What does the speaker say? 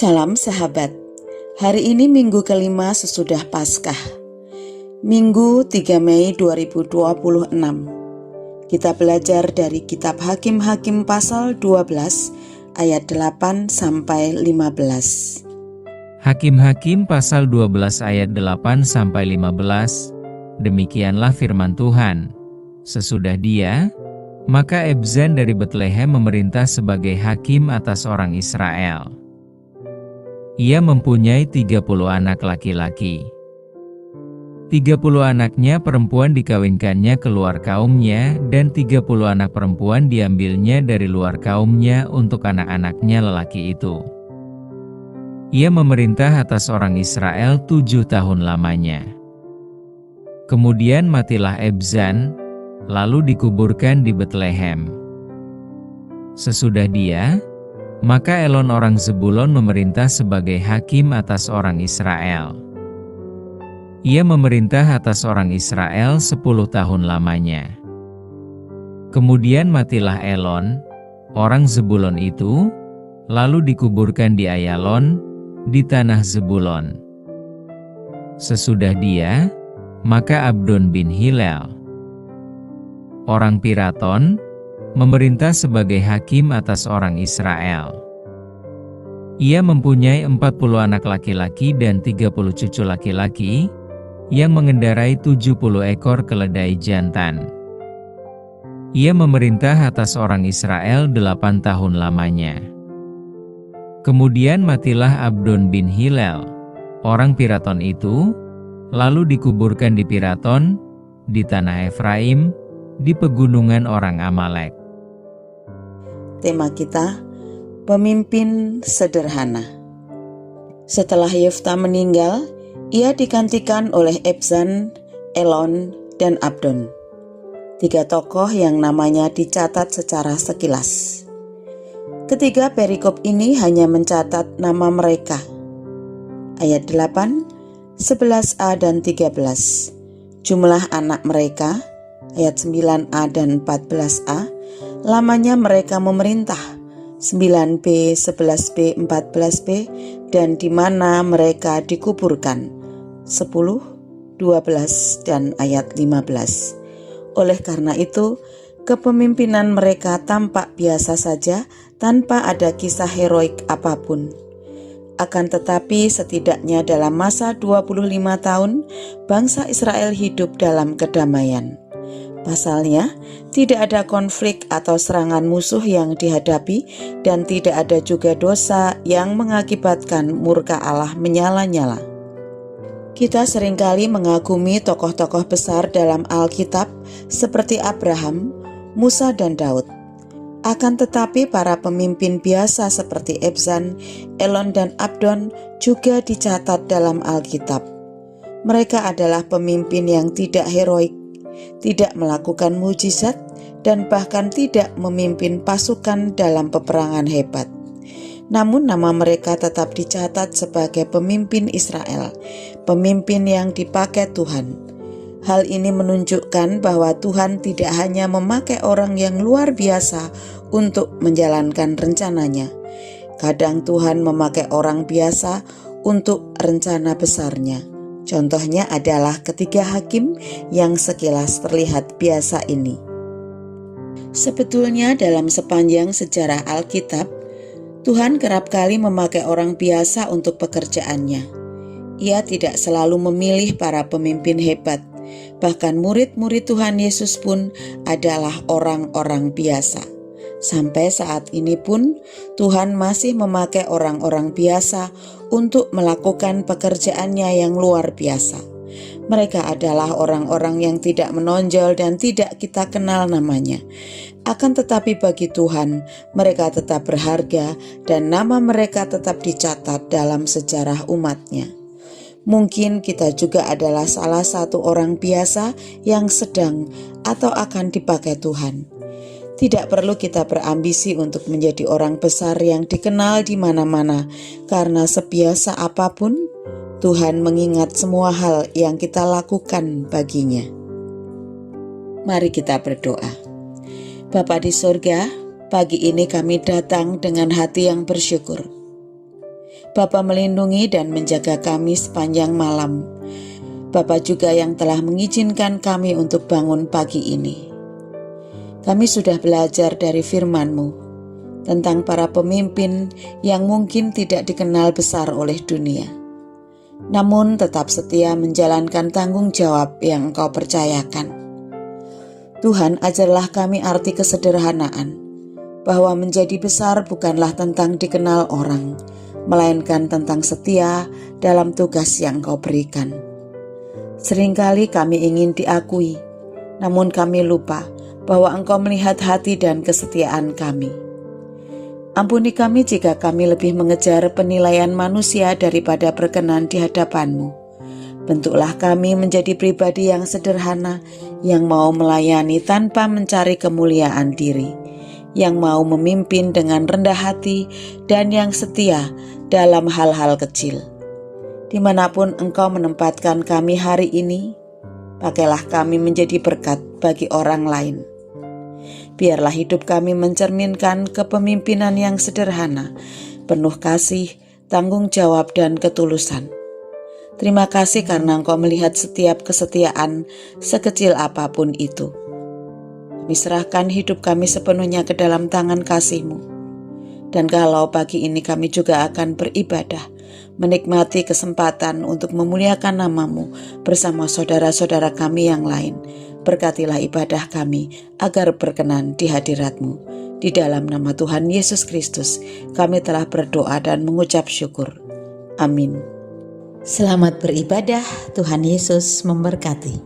Salam sahabat, hari ini minggu kelima sesudah Paskah, Minggu 3 Mei 2026. Kita belajar dari kitab Hakim-Hakim pasal 12 ayat 8 sampai 15. Hakim-Hakim pasal 12 ayat 8 sampai 15. Demikianlah firman Tuhan. Sesudah dia, maka Ebzan dari Betlehem memerintah sebagai hakim atas orang Israel. Ia mempunyai 30 anak laki-laki. 30 anaknya perempuan dikawinkannya keluar kaumnya, dan 30 anak perempuan diambilnya dari luar kaumnya untuk anak-anaknya lelaki itu. Ia memerintah atas orang Israel 7 tahun lamanya. Kemudian matilah Ebzan, lalu dikuburkan di Betlehem. Sesudah dia, maka Elon orang Zebulon memerintah sebagai hakim atas orang Israel. Ia memerintah atas orang Israel 10 tahun lamanya. Kemudian matilah Elon, orang Zebulon itu, lalu dikuburkan di Ayalon, di tanah Zebulon. Sesudah dia, maka Abdon bin Hilel, orang Piraton, memerintah sebagai hakim atas orang Israel. Ia mempunyai 40 anak laki-laki dan 30 cucu laki-laki, yang mengendarai 70 ekor keledai jantan. Ia memerintah atas orang Israel 8 tahun lamanya. Kemudian matilah Abdon bin Hilel, orang Piraton itu, lalu dikuburkan di Piraton, di tanah Efraim, di pegunungan orang Amalek. Tema kita, pemimpin sederhana. Setelah Yefta meninggal, ia digantikan oleh Ebzan, Elon, dan Abdon. 3 tokoh yang namanya dicatat secara sekilas. Ketiga perikop ini hanya mencatat nama mereka. Ayat 8, 11a dan 13. Jumlah anak mereka, ayat 9a dan 14a, lamanya mereka memerintah, 9b, 11b, 14b, dan di mana mereka dikuburkan, 10, 12, dan ayat 15. Oleh karena itu, kepemimpinan mereka tampak biasa saja tanpa ada kisah heroik apapun. Akan tetapi setidaknya dalam masa 25 tahun, bangsa Israel hidup dalam kedamaian. Pasalnya, tidak ada konflik atau serangan musuh yang dihadapi dan tidak ada juga dosa yang mengakibatkan murka Allah menyala-nyala. Kita seringkali mengagumi tokoh-tokoh besar dalam Alkitab seperti Abraham, Musa, dan Daud. Akan tetapi para pemimpin biasa seperti Ebzan, Elon, dan Abdon juga dicatat dalam Alkitab. Mereka adalah pemimpin yang tidak heroik, tidak melakukan mujizat, dan bahkan tidak memimpin pasukan dalam peperangan hebat. Namun nama mereka tetap dicatat sebagai pemimpin Israel, pemimpin yang dipakai Tuhan. Hal ini menunjukkan bahwa Tuhan tidak hanya memakai orang yang luar biasa untuk menjalankan rencananya. Kadang Tuhan memakai orang biasa untuk rencana besarnya. Contohnya adalah ketiga hakim yang sekilas terlihat biasa ini. Sebetulnya dalam sepanjang sejarah Alkitab, Tuhan kerap kali memakai orang biasa untuk pekerjaannya. Ia tidak selalu memilih para pemimpin hebat. Bahkan murid-murid Tuhan Yesus pun adalah orang-orang biasa. Sampai saat ini pun Tuhan masih memakai orang-orang biasa untuk melakukan pekerjaannya yang luar biasa. Mereka adalah orang-orang yang tidak menonjol dan tidak kita kenal namanya. Akan tetapi bagi Tuhan, mereka tetap berharga dan nama mereka tetap dicatat dalam sejarah umatnya. Mungkin kita juga adalah salah satu orang biasa yang sedang atau akan dipakai Tuhan. Tidak perlu kita berambisi untuk menjadi orang besar yang dikenal di mana-mana, karena sebiasa apapun, Tuhan mengingat semua hal yang kita lakukan baginya. Mari kita berdoa. Bapa di surga, pagi ini kami datang dengan hati yang bersyukur. Bapa melindungi dan menjaga kami sepanjang malam. Bapa juga yang telah mengizinkan kami untuk bangun pagi ini. Kami sudah belajar dari firman-Mu tentang para pemimpin yang mungkin tidak dikenal besar oleh dunia, namun tetap setia menjalankan tanggung jawab yang Engkau percayakan. Tuhan, ajarlah kami arti kesederhanaan, bahwa menjadi besar bukanlah tentang dikenal orang, melainkan tentang setia dalam tugas yang Engkau berikan. Seringkali kami ingin diakui, namun kami lupa bahwa Engkau melihat hati dan kesetiaan kami. Ampuni kami jika kami lebih mengejar penilaian manusia daripada berkenan di hadapan-Mu. Bentuklah kami menjadi pribadi yang sederhana, yang mau melayani tanpa mencari kemuliaan diri, yang mau memimpin dengan rendah hati, dan yang setia dalam hal-hal kecil. Dimanapun Engkau menempatkan kami hari ini, pakailah kami menjadi berkat bagi orang lain. Biarlah hidup kami mencerminkan kepemimpinan yang sederhana, penuh kasih, tanggung jawab, dan ketulusan. Terima kasih karena Engkau melihat setiap kesetiaan, sekecil apapun itu. Kami serahkan hidup kami sepenuhnya ke dalam tangan kasih-Mu. Dan kalau pagi ini kami juga akan beribadah, menikmati kesempatan untuk memuliakan nama-Mu bersama saudara-saudara kami yang lain. Berkatilah ibadah kami agar berkenan di hadirat-Mu. Di dalam nama Tuhan Yesus Kristus, kami telah berdoa dan mengucap syukur. Amin. Selamat beribadah, Tuhan Yesus memberkati.